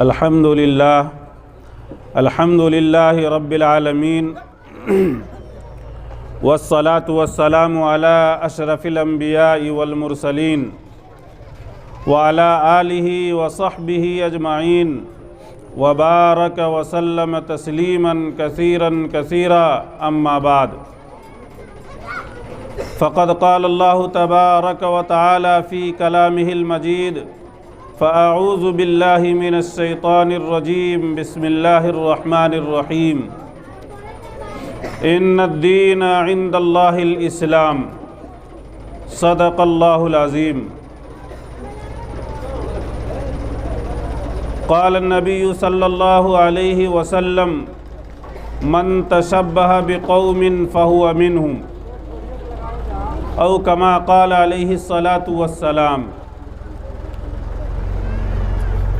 الحمد للہ رب العالمین والصلاة والسلام علی اشرف الانبیاء والمرسلین وعلی آلہ وصحبہ اجمعین وبارک وسلم تسلیما کثیرا کثیرا اما بعد فقد قال اللہ تبارک وتعالی فی کلامہ المجید فأعوذ باللہ من الشیطان الرجیم بسم اللہ الرحمن الرحیم ان الدین عند اللہ الاسلام صدق اللہ العظیم قال النبی صلی اللہ علیہ وسلم من تشبہ بقوم فہو منہم او کما قال علیہ الصلاة والسلام۔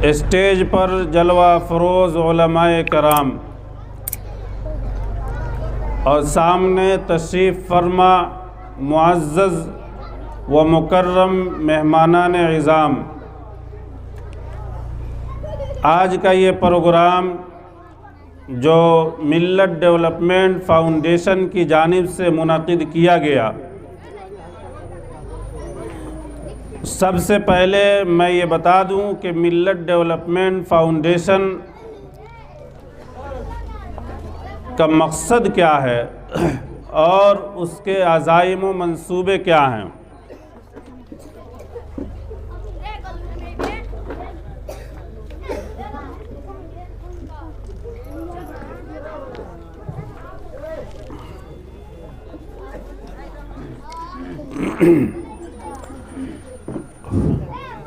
اسٹیج پر جلوہ فروز علماء کرام اور سامنے تشریف فرما معزز و مکرم مہمانان عظام، آج کا یہ پروگرام جو ملت ڈیولپمنٹ فاؤنڈیشن کی جانب سے منعقد کیا گیا، سب سے پہلے میں یہ بتا دوں کہ ملت ڈیولپمنٹ فاؤنڈیشن کا مقصد کیا ہے اور اس کے عزائم و منصوبے کیا ہیں۔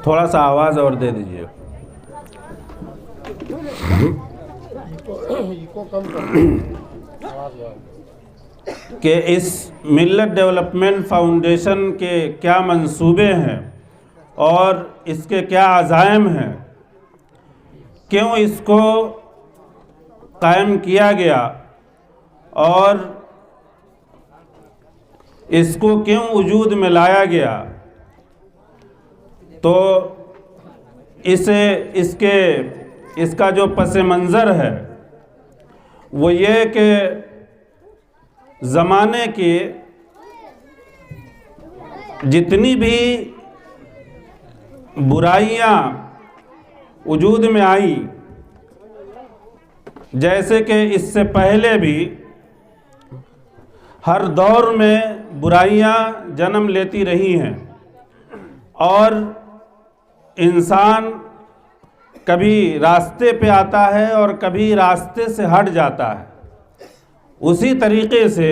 تھوڑا سا آواز اور دے دیجیے۔ کہ اس ملت ڈیولپمنٹ فاؤنڈیشن کے کیا منصوبے ہیں اور اس کے کیا عزائم ہیں، کیوں اس کو قائم کیا گیا اور اس کو کیوں وجود میں لایا گیا، تو اس کا جو پس منظر ہے وہ یہ کہ زمانے کی جتنی بھی برائیاں وجود میں آئیں، جیسے کہ اس سے پہلے بھی ہر دور میں برائیاں جنم لیتی رہی ہیں اور انسان کبھی راستے پہ آتا ہے اور کبھی راستے سے ہٹ جاتا ہے۔ اسی طریقے سے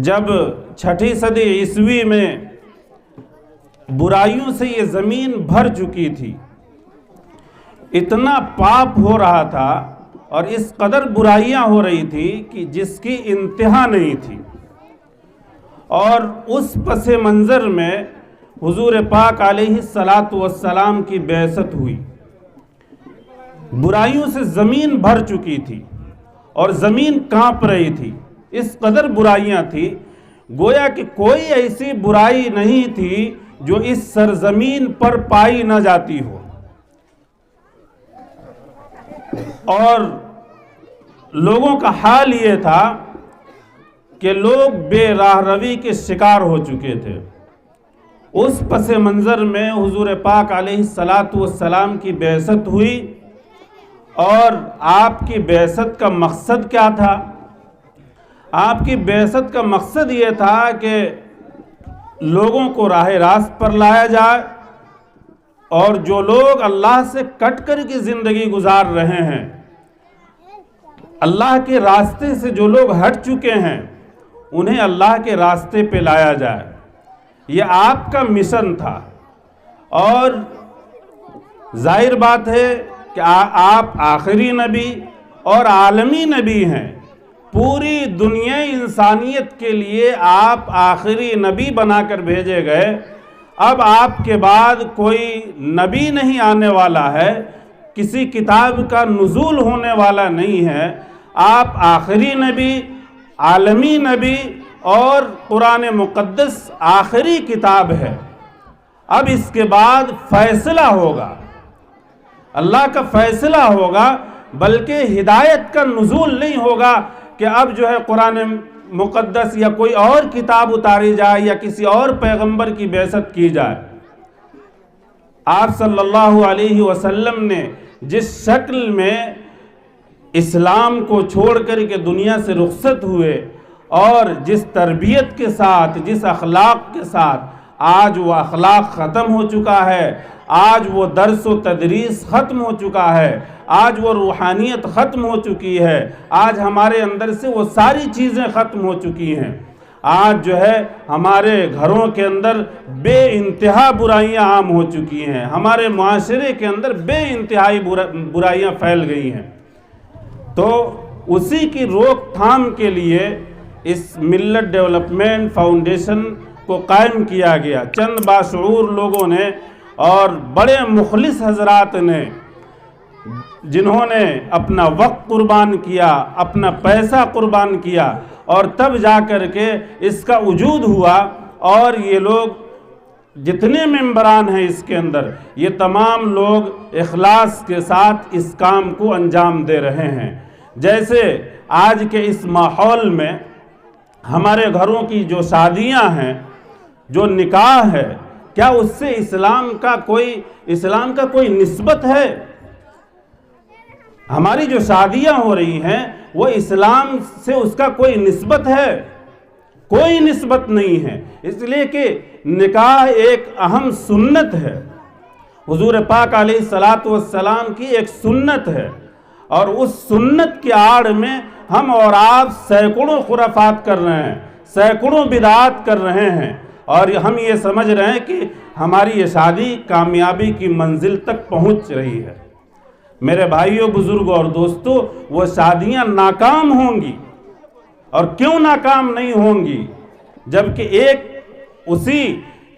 جب 6 صدی عیسوی میں برائیوں سے یہ زمین بھر چکی تھی، اتنا پاپ ہو رہا تھا اور اس قدر برائیاں ہو رہی تھی کہ جس کی انتہا نہیں تھی، اور اس پس منظر میں حضور پاک علیہ الصلاۃ کی بعثت ہوئی۔ برائیوں سے زمین بھر چکی تھی اور زمین کانپ رہی تھی، اس قدر برائیاں تھی، گویا کہ کوئی ایسی برائی نہیں تھی جو اس سرزمین پر پائی نہ جاتی ہو، اور لوگوں کا حال یہ تھا کہ لوگ بے راہ روی کے شکار ہو چکے تھے۔ اس پس منظر میں حضور پاک علیہ السلام کی بعثت ہوئی، اور آپ کی بعثت کا مقصد کیا تھا؟ آپ کی بعثت کا مقصد یہ تھا کہ لوگوں کو راہ راست پر لایا جائے، اور جو لوگ اللہ سے کٹ کر کی زندگی گزار رہے ہیں، اللہ کے راستے سے جو لوگ ہٹ چکے ہیں، انہیں اللہ کے راستے پہ لایا جائے۔ یہ آپ کا مشن تھا، اور ظاہر بات ہے کہ آپ آخری نبی اور عالمی نبی ہیں۔ پوری دنیا انسانیت کے لیے آپ آخری نبی بنا کر بھیجے گئے۔ اب آپ کے بعد کوئی نبی نہیں آنے والا ہے، کسی کتاب کا نزول ہونے والا نہیں ہے۔ آپ آخری نبی، عالمی نبی، اور قرآن مقدس آخری کتاب ہے۔ اب اس کے بعد فیصلہ ہوگا، اللہ کا فیصلہ ہوگا، بلکہ ہدایت کا نزول نہیں ہوگا کہ اب جو ہے قرآن مقدس یا کوئی اور کتاب اتاری جائے یا کسی اور پیغمبر کی بعثت کی جائے۔ آپ صلی اللہ علیہ وسلم نے جس شکل میں اسلام کو چھوڑ کر کے دنیا سے رخصت ہوئے اور جس تربیت کے ساتھ، جس اخلاق کے ساتھ، آج وہ اخلاق ختم ہو چکا ہے، آج وہ درس و تدریس ختم ہو چکا ہے، آج وہ روحانیت ختم ہو چکی ہے، آج ہمارے اندر سے وہ ساری چیزیں ختم ہو چکی ہیں۔ آج جو ہے ہمارے گھروں کے اندر بے انتہا برائیاں عام ہو چکی ہیں، ہمارے معاشرے کے اندر بے انتہائی برائیاں پھیل گئی ہیں۔ تو اسی کی روک تھام کے لیے اس ملت ڈیولپمنٹ فاؤنڈیشن کو قائم کیا گیا۔ چند باشعور لوگوں نے اور بڑے مخلص حضرات نے، جنہوں نے اپنا وقت قربان کیا، اپنا پیسہ قربان کیا، اور تب جا کر کے اس کا وجود ہوا۔ اور یہ لوگ جتنے ممبران ہیں اس کے اندر، یہ تمام لوگ اخلاص کے ساتھ اس کام کو انجام دے رہے ہیں۔ جیسے آج کے اس ماحول میں ہمارے گھروں کی جو شادیاں ہیں، جو نکاح ہے، کیا اس سے اسلام کا کوئی نسبت ہے؟ ہماری جو شادیاں ہو رہی ہیں وہ اسلام سے اس کا کوئی نسبت ہے؟ کوئی نسبت نہیں ہے، اس لیے کہ نکاح ایک اہم سنت ہے، حضور پاک علیہ السلام کی ایک سنت ہے، اور اس سنت کی آڑ میں ہم اور آپ سینکڑوں خرافات کر رہے ہیں، سینکڑوں بدعات کر رہے ہیں، اور ہم یہ سمجھ رہے ہیں کہ ہماری یہ شادی کامیابی کی منزل تک پہنچ رہی ہے۔ میرے بھائیوں، بزرگوں اور دوستوں، وہ شادیاں ناکام ہوں گی، اور کیوں ناکام نہیں ہوں گی؟ جبکہ اسی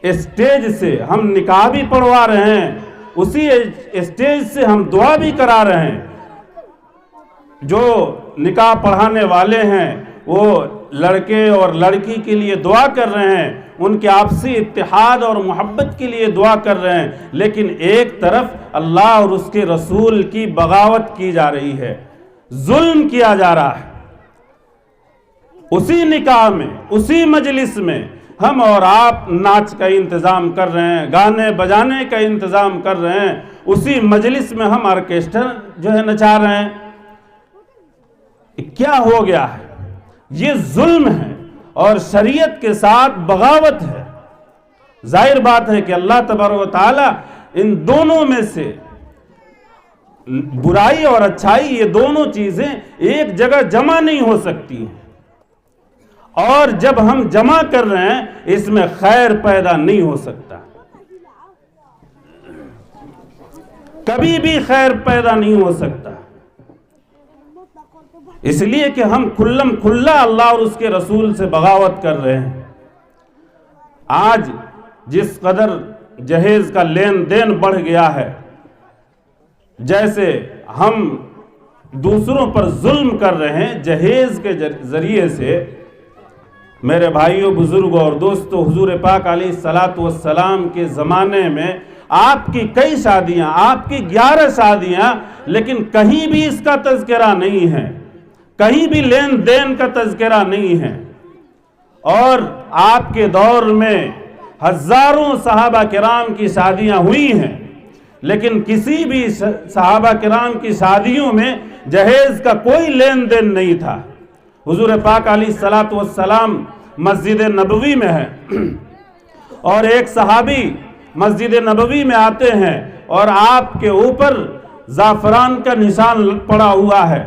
اسٹیج سے ہم نکاح بھی پڑھوا رہے ہیں، اسی اسٹیج سے ہم دعا بھی کرا رہے ہیں۔ جو نکاح پڑھانے والے ہیں وہ لڑکے اور لڑکی کے لیے دعا کر رہے ہیں، ان کے آپسی اتحاد اور محبت کے لیے دعا کر رہے ہیں، لیکن ایک طرف اللہ اور اس کے رسول کی بغاوت کی جا رہی ہے، ظلم کیا جا رہا ہے۔ اسی نکاح میں، اسی مجلس میں ہم اور آپ ناچ کا انتظام کر رہے ہیں، گانے بجانے کا انتظام کر رہے ہیں، اسی مجلس میں ہم آرکیسٹر جو ہے نچا رہے ہیں۔ کیا ہو گیا ہے؟ یہ ظلم ہے اور شریعت کے ساتھ بغاوت ہے۔ ظاہر بات ہے کہ اللہ تبارک و تعالی ان دونوں میں سے برائی اور اچھائی، یہ دونوں چیزیں ایک جگہ جمع نہیں ہو سکتی ہیں، اور جب ہم جمع کر رہے ہیں اس میں خیر پیدا نہیں ہو سکتا، کبھی بھی خیر پیدا نہیں ہو سکتا، اس لیے کہ ہم کھلم کھلا اللہ اور اس کے رسول سے بغاوت کر رہے ہیں۔ آج جس قدر جہیز کا لین دین بڑھ گیا ہے، جیسے ہم دوسروں پر ظلم کر رہے ہیں جہیز کے ذریعے سے، میرے بھائیوں، بزرگوں اور دوستوں، حضور پاک علیہ السلام کے زمانے میں آپ کی کئی شادیاں، آپ کی 11 شادیاں، لیکن کہیں بھی اس کا تذکرہ نہیں ہے، کہیں بھی لین دین کا تذکرہ نہیں ہے۔ اور آپ کے دور میں ہزاروں صحابہ کرام کی شادیاں ہوئی ہیں، لیکن کسی بھی صحابہ کرام کی شادیوں میں جہیز کا کوئی لین دین نہیں تھا۔ حضور پاک علیہ السلام مسجد نبوی میں ہے، اور ایک صحابی مسجد نبوی میں آتے ہیں اور آپ کے اوپر زعفران کا نشان پڑا ہوا ہے،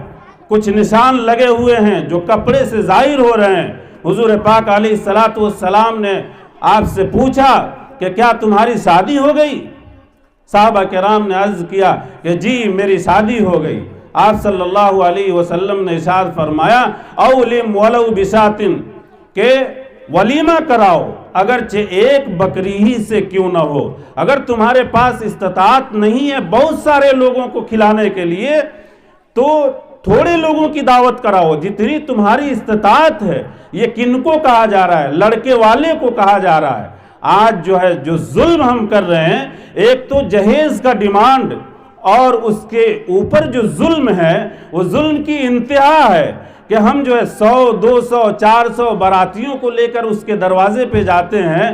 کچھ نشان لگے ہوئے ہیں جو کپڑے سے ظاہر ہو رہے ہیں۔ حضور پاک علیہ السلام نے آپ سے پوچھا کہ کیا تمہاری شادی ہو گئی؟ صحابہ کرام نے عرض کیا کہ جی میری شادی ہو گئی۔ آپ صلی اللہ علیہ وسلم نے ارشاد فرمایا اولم ولو بشاتن، کہ ولیمہ کراؤ اگرچہ ایک بکری ہی سے کیوں نہ ہو۔ اگر تمہارے پاس استطاعت نہیں ہے بہت سارے لوگوں کو کھلانے کے لیے تو تھوڑے لوگوں کی دعوت کراؤ، جتنی تمہاری استطاعت ہے۔ یہ کن کو کہا جا رہا ہے؟ لڑکے والے کو کہا جا رہا ہے۔ آج جو ظلم ہم کر رہے ہیں، ایک تو جہیز کا ڈیمانڈ اور اس کے اوپر جو ظلم ہے وہ ظلم کی انتہا ہے کہ ہم جو ہے 100 200 400 براتیوں کو لے کر اس کے دروازے پہ جاتے ہیں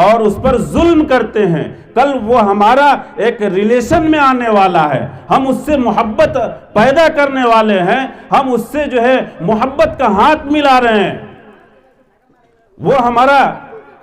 اور اس پر ظلم کرتے ہیں. کل وہ ہمارا ایک ریلیشن میں آنے والا ہے, ہم اس سے محبت پیدا کرنے والے ہیں, ہم اس سے جو ہے محبت کا ہاتھ ملا رہے ہیں, وہ ہمارا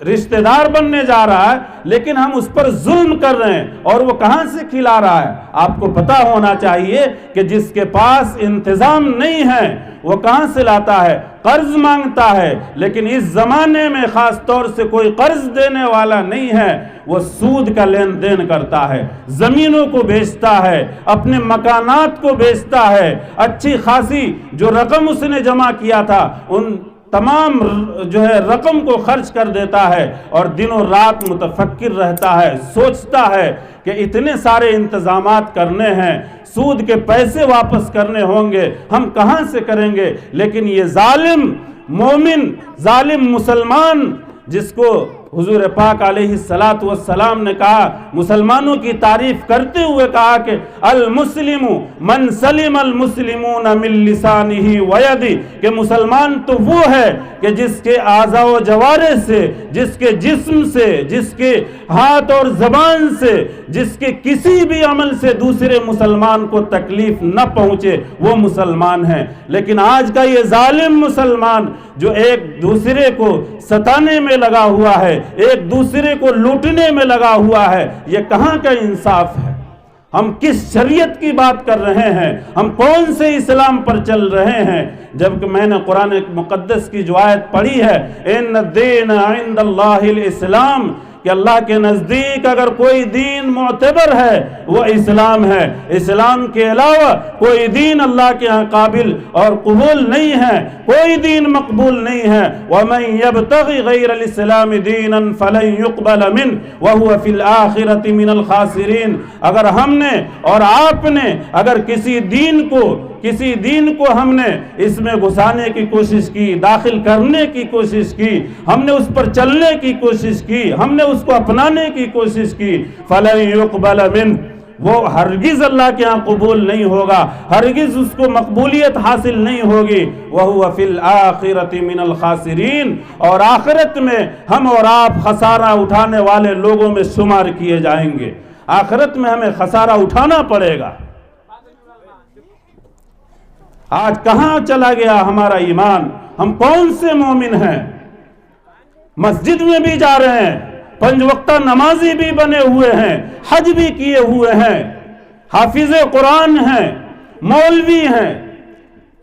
رشتہ دار بننے جا رہا ہے, لیکن ہم اس پر ظلم کر رہے ہیں. اور وہ کہاں سے کھلا رہا ہے؟ آپ کو پتا ہونا چاہیے کہ جس کے پاس انتظام نہیں ہے وہ کہاں سے لاتا ہے؟ قرض مانگتا ہے. لیکن اس زمانے میں خاص طور سے کوئی قرض دینے والا نہیں ہے, وہ سود کا لین دین کرتا ہے, زمینوں کو بیچتا ہے, اپنے مکانات کو بیچتا ہے, اچھی خاصی جو رقم اس نے جمع کیا تھا ان تمام جو ہے رقم کو خرچ کر دیتا ہے, اور دنوں رات متفکر رہتا ہے, سوچتا ہے کہ اتنے سارے انتظامات کرنے ہیں, سود کے پیسے واپس کرنے ہوں گے, ہم کہاں سے کریں گے؟ لیکن یہ ظالم مومن, ظالم مسلمان, جس کو حضور پاک علیہ السلام نے کہا, مسلمانوں کی تعریف کرتے ہوئے کہا کہ المسلم من سلم المسلمون من لسانہ ویدہ, کہ مسلمان تو وہ ہے کہ جس کے اعضاء و جوارح سے, جس کے جسم سے, جس کے ہاتھ اور زبان سے, جس کے کسی بھی عمل سے دوسرے مسلمان کو تکلیف نہ پہنچے, وہ مسلمان ہے. لیکن آج کا یہ ظالم مسلمان جو ایک دوسرے کو ستانے میں لگا ہوا ہے, ایک دوسرے کو لوٹنے میں لگا ہوا ہے, یہ کہاں کا انصاف ہے؟ ہم کس شریعت کی بات کر رہے ہیں؟ ہم کون سے اسلام پر چل رہے ہیں؟ جبکہ میں نے قرآن مقدس کی جو آیت پڑھی ہے, ان الدین عند اللہ الاسلام, کہ اللہ کے نزدیک اگر کوئی دین معتبر ہے وہ اسلام ہے, اسلام کے علاوہ کوئی دین اللہ کے ہاں قابل اور قبول نہیں ہے, کوئی دین مقبول نہیں ہے. وَمَن يَبْتَغِ غَيْرَ الْإِسْلَامِ دِينًا فَلَن يُقْبَلَ مِنْهُ وَهُوَ فِي الْآخِرَةِ مِنَ الْخَاسِرِينَ. اگر ہم نے اور آپ نے اگر کسی دین کو ہم نے اس میں گھسانے کی کوشش کی, داخل کرنے کی کوشش کی, ہم نے اس پر چلنے کی کوشش کی, ہم نے اس کو اپنانے کی کوشش کی, فَلَن يُقْبَلَ مِنْهُ, وہ ہرگز اللہ کے ہاں قبول نہیں ہوگا, ہرگز اس کو مقبولیت حاصل نہیں ہوگی. وَهُوَ فِي الْآخِرَةِ مِنَ الْخَاسِرِينَ, اور آخرت میں ہم اور آپ خسارہ اٹھانے والے لوگوں میں شمار کیے جائیں گے. آخرت میں ہمیں خسارہ اٹھانا پڑے گا. آج کہاں چلا گیا ہمارا ایمان؟ ہم کون سے مومن ہیں؟ مسجد میں بھی جا رہے ہیں, 5 وقتہ نمازی بھی بنے ہوئے ہیں, حج بھی کیے ہوئے ہیں, حافظ قرآن ہیں, مولوی ہیں,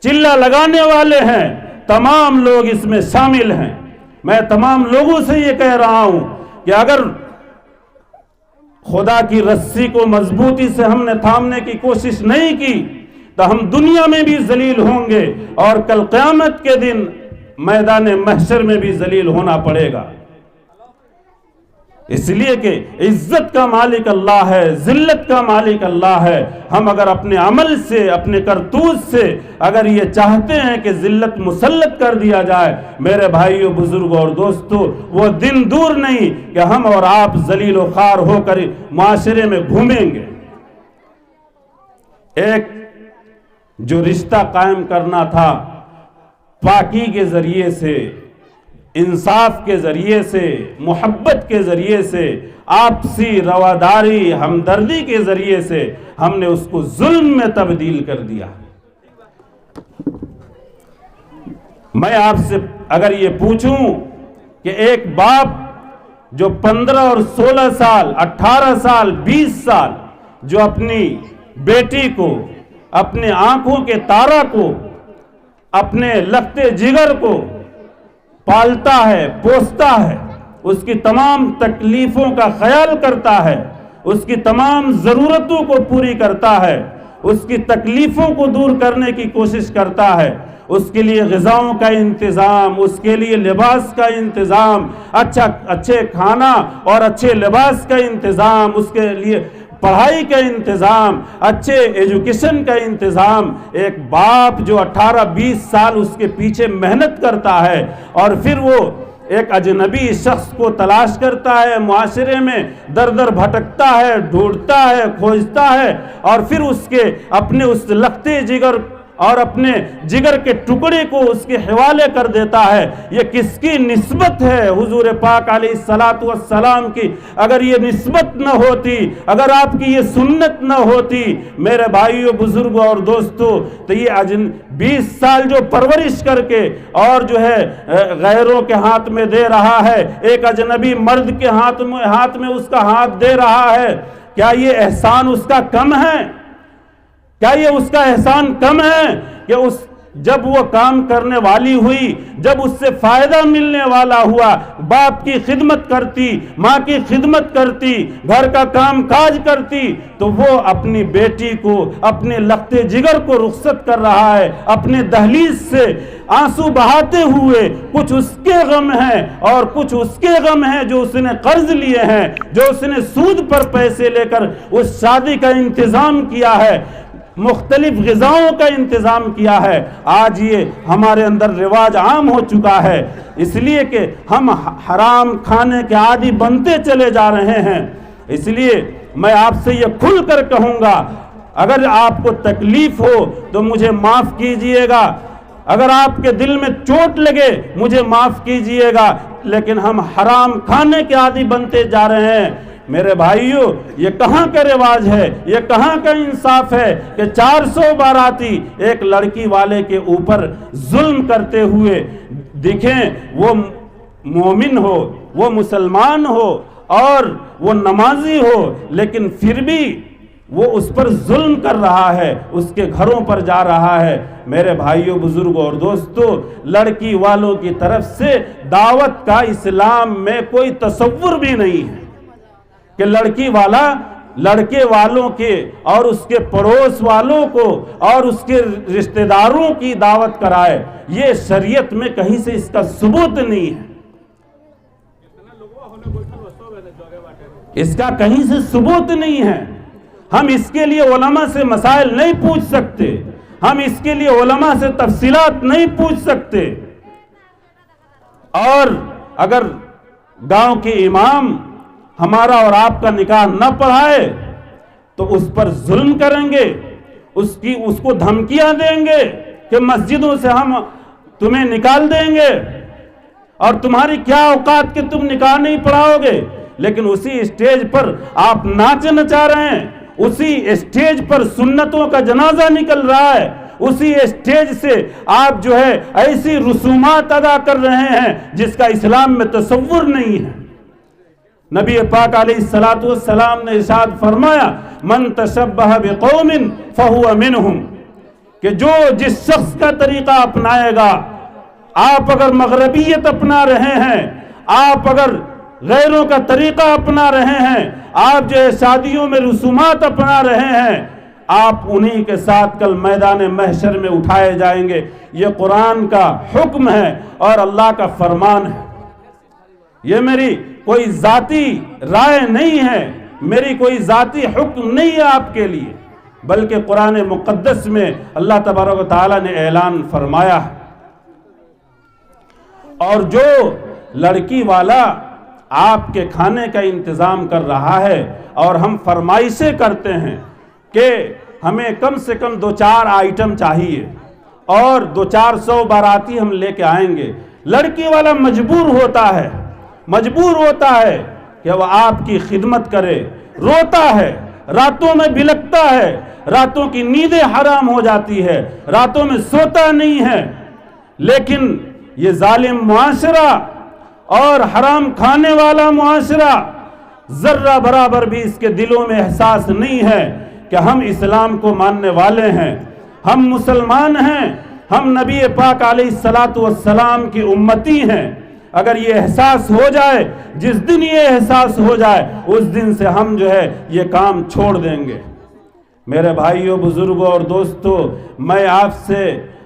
چلہ لگانے والے ہیں, تمام لوگ اس میں شامل ہیں. میں تمام لوگوں سے یہ کہہ رہا ہوں کہ اگر خدا کی رسی کو مضبوطی سے ہم نے تھامنے کی کوشش نہیں کی تو ہم دنیا میں بھی ذلیل ہوں گے, اور کل قیامت کے دن میدان محشر میں بھی ذلیل ہونا پڑے گا. اس لیے کہ عزت کا مالک اللہ ہے, ذلت کا مالک اللہ ہے. ہم اگر اپنے عمل سے, اپنے کرتوت سے اگر یہ چاہتے ہیں کہ ذلت مسلط کر دیا جائے, میرے بھائیوں, بزرگوں اور دوستوں, وہ دن دور نہیں کہ ہم اور آپ ذلیل و خوار ہو کر معاشرے میں گھومیں گے. ایک جو رشتہ قائم کرنا تھا پاکی کے ذریعے سے, انصاف کے ذریعے سے, محبت کے ذریعے سے, آپسی رواداری ہمدردی کے ذریعے سے, ہم نے اس کو ظلم میں تبدیل کر دیا. میں آپ سے اگر یہ پوچھوں کہ ایک باپ جو 15 اور 16 سال, 18 سال, 20 سال جو اپنی بیٹی کو, اپنے آنکھوں کے تارا کو, اپنے لختے جگر کو پالتا ہے, پوستا ہے, اس کی تمام تکلیفوں کا خیال کرتا ہے, اس کی تمام ضرورتوں کو پوری کرتا ہے, اس کی تکلیفوں کو دور کرنے کی کوشش کرتا ہے, اس کے لیے غذاؤں کا انتظام, اس کے لیے لباس کا انتظام, اچھے کھانا اور اچھے لباس کا انتظام, اس کے لیے پڑھائی کا انتظام, اچھے ایجوکیشن کا انتظام. ایک باپ جو 18-20 سال اس کے پیچھے محنت کرتا ہے اور پھر وہ ایک اجنبی شخص کو تلاش کرتا ہے، معاشرے میں در در بھٹکتا ہے، ڈھونڈتا ہے، کھوجتا ہے، اور پھر اس کے اپنے اس لختے جگر اور اپنے جگر کے ٹکڑے کو اس کے حوالے کر دیتا ہے، یہ کس کی نسبت ہے؟ حضور پاک علیہ السلام کی اگر یہ نسبت نہ ہوتی، اگر آپ کی یہ سنت نہ ہوتی میرے بھائیوں، بزرگوں اور دوستوں، تو یہ 20 سال جو پرورش کر کے اور جو ہے غیروں کے ہاتھ میں دے رہا ہے، ایک اجنبی مرد کے ہاتھ میں اس کا ہاتھ دے رہا ہے، کیا یہ احسان اس کا کم ہے؟ کیا یہ اس کا احسان کم ہے کہ جب وہ کام کرنے والی ہوئی، جب اس سے فائدہ ملنے والا ہوا، باپ کی خدمت کرتی، ماں کی خدمت کرتی، گھر کا کام کاج کرتی، تو وہ اپنی بیٹی کو، اپنے لختے جگر کو رخصت کر رہا ہے، اپنے دہلیز سے آنسو بہاتے ہوئے۔ کچھ اس کے غم ہیں اور کچھ اس کے غم ہیں جو اس نے قرض لیے ہیں، جو اس نے سود پر پیسے لے کر اس شادی کا انتظام کیا ہے، مختلف غذاؤں کا انتظام کیا ہے۔ آج یہ ہمارے اندر رواج عام ہو چکا ہے، اس لیے کہ ہم حرام کھانے کے عادی بنتے چلے جا رہے ہیں۔ اس لیے میں آپ سے یہ کھل کر کہوں گا، اگر آپ کو تکلیف ہو تو مجھے معاف کیجئے گا، اگر آپ کے دل میں چوٹ لگے مجھے معاف کیجئے گا، لیکن ہم حرام کھانے کے عادی بنتے جا رہے ہیں۔ میرے بھائیوں، یہ کہاں کا رواج ہے، یہ کہاں کا انصاف ہے کہ 400 باراتی ایک لڑکی والے کے اوپر ظلم کرتے ہوئے دیکھیں؟ وہ مومن ہو، وہ مسلمان ہو اور وہ نمازی ہو، لیکن پھر بھی وہ اس پر ظلم کر رہا ہے، اس کے گھروں پر جا رہا ہے۔ میرے بھائیوں، بزرگوں اور دوستوں، لڑکی والوں کی طرف سے دعوت کا اسلام میں کوئی تصور بھی نہیں ہے کہ لڑکی والا لڑکے والوں کے اور اس کے پڑوس والوں کو اور اس کے رشتہ داروں کی دعوت کرائے۔ یہ شریعت میں کہیں سے اس کا ثبوت نہیں ہے، اس کا کہیں سے ثبوت نہیں ہے۔ ہم اس کے لیے علماء سے مسائل نہیں پوچھ سکتے، ہم اس کے لیے علماء سے تفصیلات نہیں پوچھ سکتے، اور اگر گاؤں کے امام ہمارا اور آپ کا نکاح نہ پڑھائے تو اس پر ظلم کریں گے، اس کو دھمکیاں دیں گے کہ مسجدوں سے ہم تمہیں نکال دیں گے، اور تمہاری کیا اوقات کہ تم نکاح نہیں پڑھاؤ گے۔ لیکن اسی اسٹیج پر آپ ناچ نچا رہے ہیں، اسی اسٹیج پر سنتوں کا جنازہ نکل رہا ہے، اسی اسٹیج سے آپ جو ہے ایسی رسومات ادا کر رہے ہیں جس کا اسلام میں تصور نہیں ہے۔ نبی پاک علیہ السلام نے ارشاد فرمایا، من تشبہ بقوم فہو منہم، کہ جو جس شخص کا طریقہ اپنائے گا، آپ اگر مغربیت اپنا رہے ہیں، آپ اگر غیروں کا طریقہ اپنا رہے ہیں، آپ جو شادیوں میں رسومات اپنا رہے ہیں، آپ انہی کے ساتھ کل میدان محشر میں اٹھائے جائیں گے۔ یہ قرآن کا حکم ہے اور اللہ کا فرمان ہے، یہ میری کوئی ذاتی رائے نہیں ہے، میری کوئی ذاتی حکم نہیں ہے آپ کے لیے، بلکہ قرآن مقدس میں اللہ تبارک و تعالیٰ نے اعلان فرمایا ہے۔ اور جو لڑکی والا آپ کے کھانے کا انتظام کر رہا ہے اور ہم فرمائشیں کرتے ہیں کہ ہمیں کم سے کم 2-4 آئٹم چاہیے اور 200-400 باراتی ہم لے کے آئیں گے، لڑکی والا مجبور ہوتا ہے کہ وہ آپ کی خدمت کرے، روتا ہے، راتوں میں بلکتا ہے، راتوں کی نیندیں حرام ہو جاتی ہے، راتوں میں سوتا نہیں ہے، لیکن یہ ظالم معاشرہ اور حرام کھانے والا معاشرہ ذرہ برابر بھی اس کے دلوں میں احساس نہیں ہے کہ ہم اسلام کو ماننے والے ہیں، ہم مسلمان ہیں، ہم نبی پاک علیہ السلام کی امتی ہیں۔ اگر یہ احساس ہو جائے، جس دن یہ احساس ہو جائے، اس دن سے ہم جو ہے یہ کام چھوڑ دیں گے۔ میرے بھائیوں، بزرگوں اور دوستوں، میں آپ سے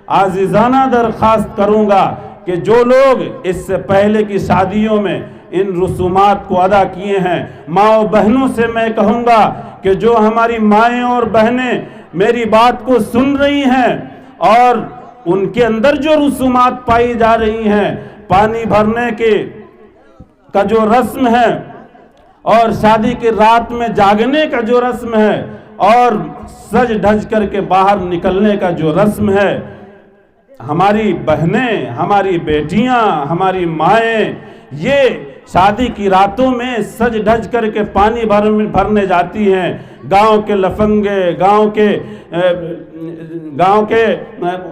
عاجزانہ درخواست کروں گا کہ جو لوگ اس سے پہلے کی شادیوں میں ان رسومات کو ادا کیے ہیں، ماں و بہنوں سے میں کہوں گا کہ جو ہماری مائیں اور بہنیں میری بات کو سن رہی ہیں اور ان کے اندر جو رسومات پائی جا رہی ہیں، پانی بھرنے کے کا جو رسم ہے اور شادی کی رات میں جاگنے کا جو رسم ہے اور سج دھج کر کے باہر نکلنے کا جو رسم ہے، ہماری بہنیں، ہماری بیٹیاں، ہماری مائیں یہ شادی کی راتوں میں سج دھج کر کے پانی بھرنے جاتی ہیں. گاؤں کے لفنگے، گاؤں کے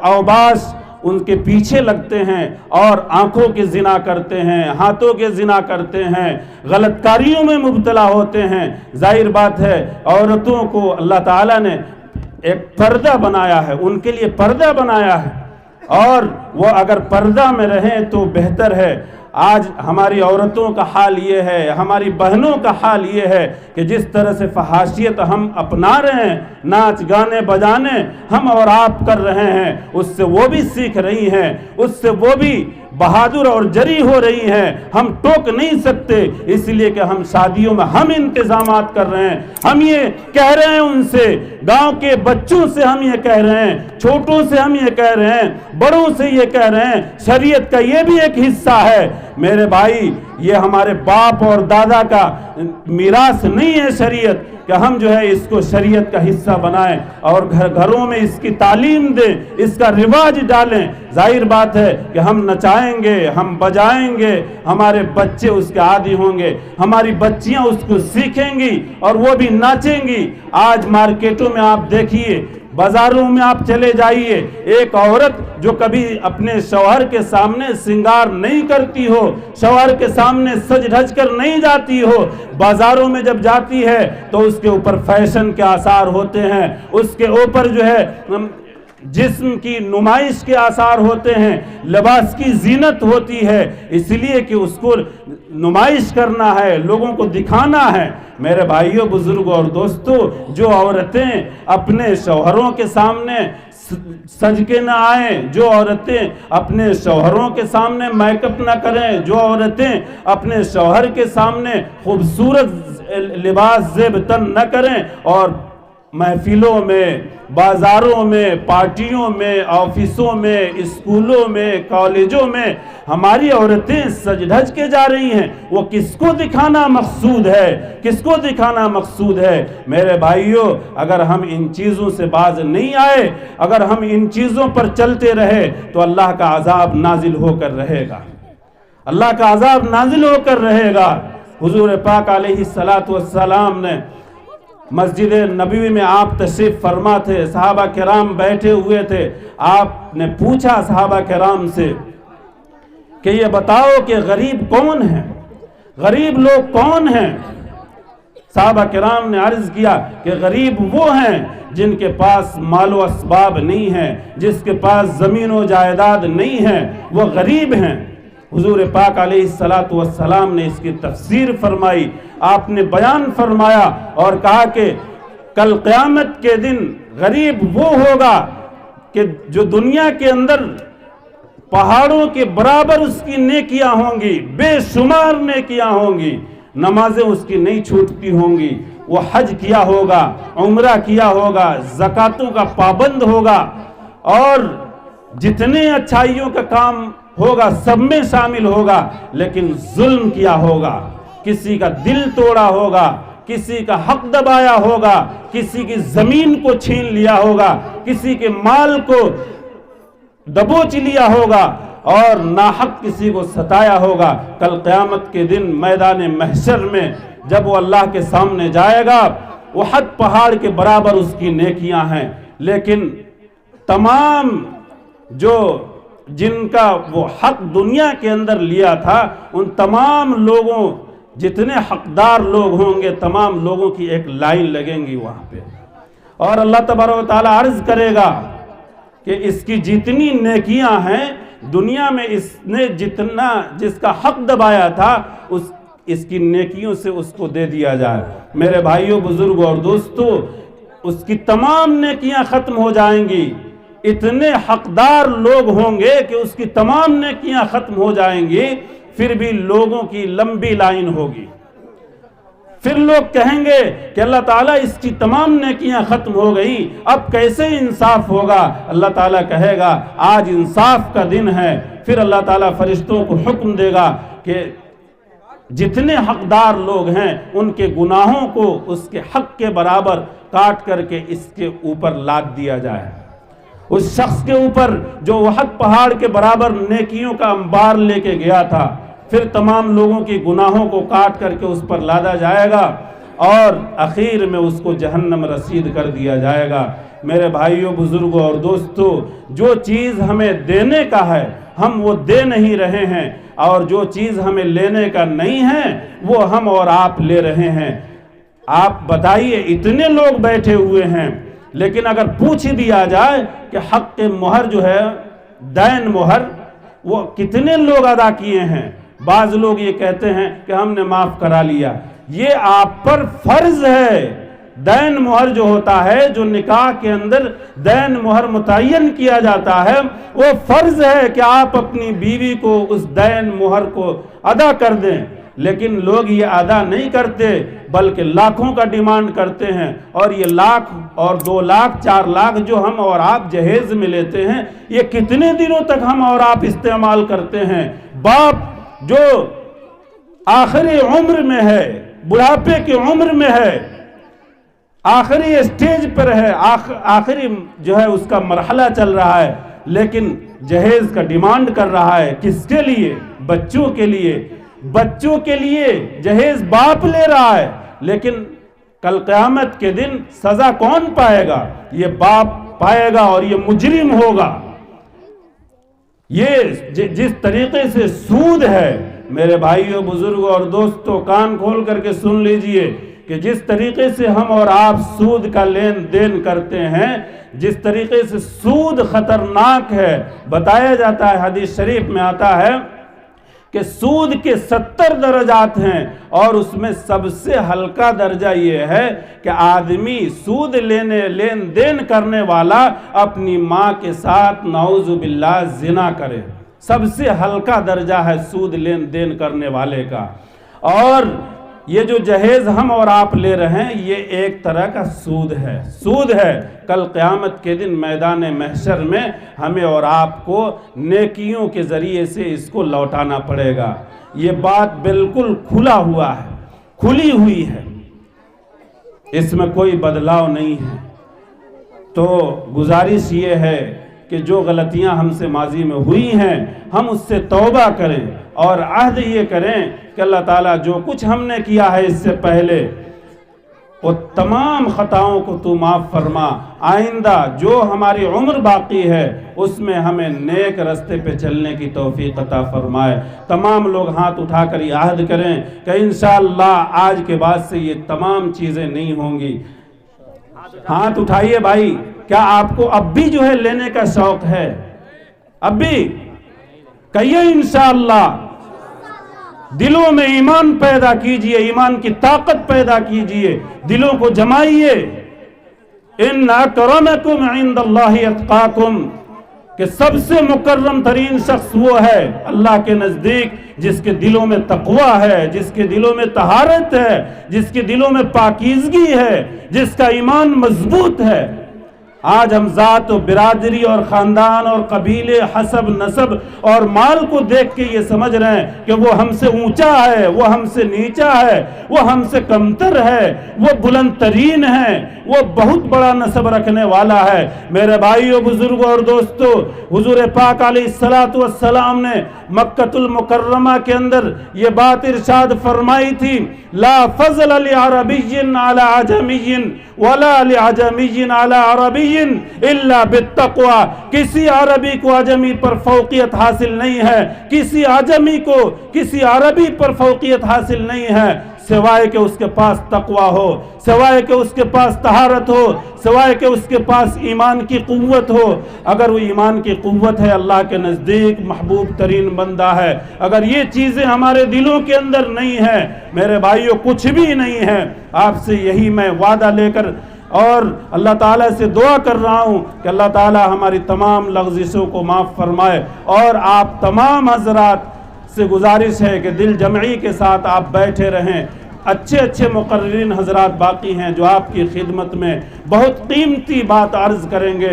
اوباش ان کے پیچھے لگتے ہیں اور آنکھوں کے زنا کرتے ہیں، ہاتھوں کے زنا کرتے ہیں، غلط کاریوں میں مبتلا ہوتے ہیں. ظاہر بات ہے عورتوں کو اللہ تعالیٰ نے ایک پردہ بنایا ہے، ان کے لیے پردہ بنایا ہے اور وہ اگر پردہ میں رہیں تو بہتر ہے. آج ہماری عورتوں کا حال یہ ہے، ہماری بہنوں کا حال یہ ہے کہ جس طرح سے فحاشیت ہم اپنا رہے ہیں، ناچ گانے بجانے ہم اور آپ کر رہے ہیں، اس سے وہ بھی سیکھ رہی ہیں، اس سے وہ بھی بہادر اور جری ہو رہی ہیں. ہم ٹوک نہیں سکتے اس لیے کہ ہم شادیوں میں ہم انتظامات کر رہے ہیں. ہم یہ کہہ رہے ہیں ان سے، گاؤں کے بچوں سے ہم یہ کہہ رہے ہیں، چھوٹوں سے ہم یہ کہہ رہے ہیں، بڑوں سے یہ کہہ رہے ہیں، شریعت کا یہ بھی ایک حصہ ہے. میرے بھائی یہ ہمارے باپ اور دادا کا میراث نہیں ہے شریعت کہ ہم جو ہے اس کو شریعت کا حصہ بنائیں اور گھروں میں اس کی تعلیم دیں، اس کا رواج ڈالیں. ظاہر بات ہے کہ ہم نچائیں گے، ہم بجائیں گے، ہمارے بچے اس کے عادی ہوں گے، ہماری بچیاں اس کو سیکھیں گی اور وہ بھی ناچیں گی. آج مارکیٹوں میں آپ دیکھیے، بازاروں میں آپ چلے جائیے، ایک عورت جو کبھی اپنے شوہر کے سامنے سنگار نہیں کرتی ہو، شوہر کے سامنے سج دھج کر نہیں جاتی ہو، بازاروں میں جب جاتی ہے تو اس کے اوپر فیشن کے آثار ہوتے ہیں، اس کے اوپر جو ہے جسم کی نمائش کے آثار ہوتے ہیں، لباس کی زینت ہوتی ہے، اس لیے کہ اس کو نمائش کرنا ہے، لوگوں کو دکھانا ہے. میرے بھائیوں، بزرگوں اور دوستوں، جو عورتیں اپنے شوہروں کے سامنے سج کے نہ آئیں، جو عورتیں اپنے شوہروں کے سامنے میک اپ نہ کریں، جو عورتیں اپنے شوہر کے سامنے خوبصورت لباس زیب تن نہ کریں اور محفلوں میں، بازاروں میں، پارٹیوں میں، آفسوں میں، اسکولوں میں، کالجوں میں ہماری عورتیں سج دھج کے جا رہی ہیں، وہ کس کو دکھانا مقصود ہے؟ کس کو دکھانا مقصود ہے؟ میرے بھائیوں، اگر ہم ان چیزوں سے باز نہیں آئے، اگر ہم ان چیزوں پر چلتے رہے تو اللہ کا عذاب نازل ہو کر رہے گا، اللہ کا عذاب نازل ہو کر رہے گا. حضور پاک علیہ السلام نے مسجد نبوی میں آپ تشریف فرما تھے، صحابہ کرام بیٹھے ہوئے تھے. آپ نے پوچھا صحابہ کرام سے کہ یہ بتاؤ کہ غریب کون ہے، غریب لوگ کون ہیں؟ صحابہ کرام نے عرض کیا کہ غریب وہ ہیں جن کے پاس مال و اسباب نہیں ہیں، جس کے پاس زمین و جائیداد نہیں ہے، وہ غریب ہیں. حضور پاک علیہ السلام نے اس کی تفسیر فرمائی، آپ نے بیان فرمایا اور کہا کہ کل قیامت کے دن غریب وہ ہوگا کہ جو دنیا کے اندر پہاڑوں کے برابر اس کی نیکیاں ہوں گی، بے شمار نیکیاں ہوں گی، نمازیں اس کی نہیں چھوٹتی ہوں گی، وہ حج کیا ہوگا، عمرہ کیا ہوگا، زکاتوں کا پابند ہوگا اور جتنے اچھائیوں کا کام ہوگا سب میں شامل ہوگا، لیکن ظلم کیا ہوگا، کسی کا دل توڑا ہوگا، کسی کا حق دبایا ہوگا، کسی کی زمین کو چھین لیا ہوگا، کسی کے مال کو دبوچ لیا ہوگا اور ناحق کسی کو ستایا ہوگا. کل قیامت کے دن میدان محشر میں جب وہ اللہ کے سامنے جائے گا، احد پہاڑ کے برابر اس کی نیکیاں ہیں، لیکن تمام جن کا وہ حق دنیا کے اندر لیا تھا، ان تمام لوگوں، جتنے حقدار لوگ ہوں گے، تمام لوگوں کی ایک لائن لگیں گی وہاں پہ، اور اللہ تبارک و تعالیٰ عرض کرے گا کہ اس کی جتنی نیکیاں ہیں دنیا میں، اس نے جس کا حق دبایا تھا اس کی نیکیوں سے اس کو دے دیا جائے. میرے بھائیوں، بزرگوں اور دوستوں، اس کی تمام نیکیاں ختم ہو جائیں گی. اتنے حقدار لوگ ہوں گے کہ اس کی تمام نیکیاں ختم ہو جائیں گی، پھر بھی لوگوں کی لمبی لائن ہوگی. پھر لوگ کہیں گے کہ اللہ تعالیٰ اس کی تمام نیکیاں ختم ہو گئی، اب کیسے انصاف ہوگا؟ اللہ تعالیٰ کہے گا آج انصاف کا دن ہے. پھر اللہ تعالیٰ فرشتوں کو حکم دے گا کہ جتنے حقدار لوگ ہیں ان کے گناہوں کو اس کے حق کے برابر کاٹ کر کے اس کے اوپر لاد دیا جائے، اس شخص کے اوپر جو احد پہاڑ کے برابر نیکیوں کا انبار لے کے گیا تھا، پھر تمام لوگوں کی گناہوں کو کاٹ کر کے اس پر لادا جائے گا اور اخیر میں اس کو جہنم رسید کر دیا جائے گا۔ میرے بھائیوں، بزرگوں اور دوستوں، جو چیز ہمیں دینے کا ہے ہم وہ دے نہیں رہے ہیں، اور جو چیز ہمیں لینے کا نہیں ہے وہ ہم اور آپ لے رہے ہیں۔ آپ بتائیے، اتنے لوگ بیٹھے ہوئے ہیں، لیکن اگر پوچھ دیا جائے کہ حق مہر جو ہے، دین مہر، وہ کتنے لوگ ادا کیے ہیں؟ بعض لوگ یہ کہتے ہیں کہ ہم نے معاف کرا لیا۔ یہ آپ پر فرض ہے۔ دین مہر جو ہوتا ہے، جو نکاح کے اندر دین مہر متعین کیا جاتا ہے، وہ فرض ہے کہ آپ اپنی بیوی کو اس دین مہر کو ادا کر دیں، لیکن لوگ یہ ادا نہیں کرتے بلکہ لاکھوں کا ڈیمانڈ کرتے ہیں، اور یہ لاکھ اور 2 لاکھ 4 لاکھ جو ہم اور آپ جہیز میں لیتے ہیں، یہ کتنے دنوں تک ہم اور آپ استعمال کرتے ہیں؟ باپ جو آخری عمر میں ہے، بڑھاپے کی عمر میں ہے، آخری اسٹیج پر ہے، آخری جو ہے اس کا مرحلہ چل رہا ہے، لیکن جہیز کا ڈیمانڈ کر رہا ہے۔ کس کے لیے؟ بچوں کے لیے۔ بچوں کے لیے جہیز باپ لے رہا ہے، لیکن کل قیامت کے دن سزا کون پائے گا؟ یہ باپ پائے گا، اور یہ مجرم ہوگا۔ یہ جس طریقے سے سود ہے، میرے بھائیوں، بزرگوں اور دوستوں، کان کھول کر کے سن لیجئے کہ جس طریقے سے ہم اور آپ سود کا لین دین کرتے ہیں، جس طریقے سے سود خطرناک ہے، بتایا جاتا ہے، حدیث شریف میں آتا ہے کہ سود کے 70 درجات ہیں، اور اس میں سب سے ہلکا درجہ یہ ہے کہ آدمی سود لین دین کرنے والا اپنی ماں کے ساتھ نعوذ باللہ زنا کرے۔ سب سے ہلکا درجہ ہے سود لین دین کرنے والے کا۔ اور یہ جو جہیز ہم اور آپ لے رہے ہیں، یہ ایک طرح کا سود ہے، سود ہے۔ کل قیامت کے دن میدان محشر میں ہمیں اور آپ کو نیکیوں کے ذریعے سے اس کو لوٹانا پڑے گا۔ یہ بات بالکل کھلا ہوا ہے، کھلی ہوئی ہے، اس میں کوئی بدلاؤ نہیں ہے۔ تو گزارش یہ ہے کہ جو غلطیاں ہم سے ماضی میں ہوئی ہیں، ہم اس سے توبہ کریں، اور عہد یہ کریں کہ اللہ تعالیٰ جو کچھ ہم نے کیا ہے اس سے پہلے، وہ تمام خطاؤں کو تو معاف فرما۔ آئندہ جو ہماری عمر باقی ہے اس میں ہمیں نیک رستے پہ چلنے کی توفیق عطا فرمائے۔ تمام لوگ ہاتھ اٹھا کر یہ عہد کریں کہ انشاءاللہ آج کے بعد سے یہ تمام چیزیں نہیں ہوں گی۔ ہاتھ اٹھائیے بھائی، کیا آپ کو اب بھی جو ہے لینے کا شوق ہے؟ اب بھی کہیے انشاءاللہ۔ دلوں میں ایمان پیدا کیجئے، ایمان کی طاقت پیدا کیجئے، دلوں کو جمائیے۔ ان اکرمکم عند اللہ اتقاکم، کہ سب سے مکرم ترین شخص وہ ہے اللہ کے نزدیک جس کے دلوں میں تقوی ہے، جس کے دلوں میں طہارت ہے، جس کے دلوں میں پاکیزگی ہے، جس کا ایمان مضبوط ہے۔ آج ہم ذات و برادری اور خاندان اور قبیلے، حسب نسب اور مال کو دیکھ کے یہ سمجھ رہے ہیں کہ وہ ہم سے اونچا ہے، وہ ہم سے نیچا ہے، وہ ہم سے کمتر ہے، وہ بلند ترین ہے، وہ بہت بڑا نسب رکھنے والا ہے۔ میرے بھائیوں، بزرگوں اور دوستوں، حضور پاک علیہ السلام نے مکہ المکرمہ کے اندر یہ بات ارشاد فرمائی تھی، لا فضل لعربی علی عجمی ولا لعجمی علی عربی الا بالتقوی۔ کسی عربی کو عجمی پر فوقیت حاصل نہیں ہے، کسی عجمی کو کسی عربی پر فوقیت حاصل نہیں ہے، سوائے کہ اس کے پاس تقوی ہو، سوائے کہ اس کے پاس طہارت ہو، سوائے کہ اس کے پاس ایمان کی قوت ہو۔ اگر وہ ایمان کی قوت ہے، اللہ کے نزدیک محبوب ترین بندہ ہے۔ اگر یہ چیزیں ہمارے دلوں کے اندر نہیں ہیں، میرے بھائیوں، کچھ بھی نہیں ہے۔ آپ سے یہی میں وعدہ لے کر اور اللہ تعالیٰ سے دعا کر رہا ہوں کہ اللہ تعالیٰ ہماری تمام لغزشوں کو معاف فرمائے، اور آپ تمام حضرات سے گزارش ہے کہ دل جمعی کے ساتھ آپ بیٹھے رہیں۔ اچھے مقررین حضرات باقی ہیں جو آپ کی خدمت میں بہت قیمتی بات عرض کریں گے۔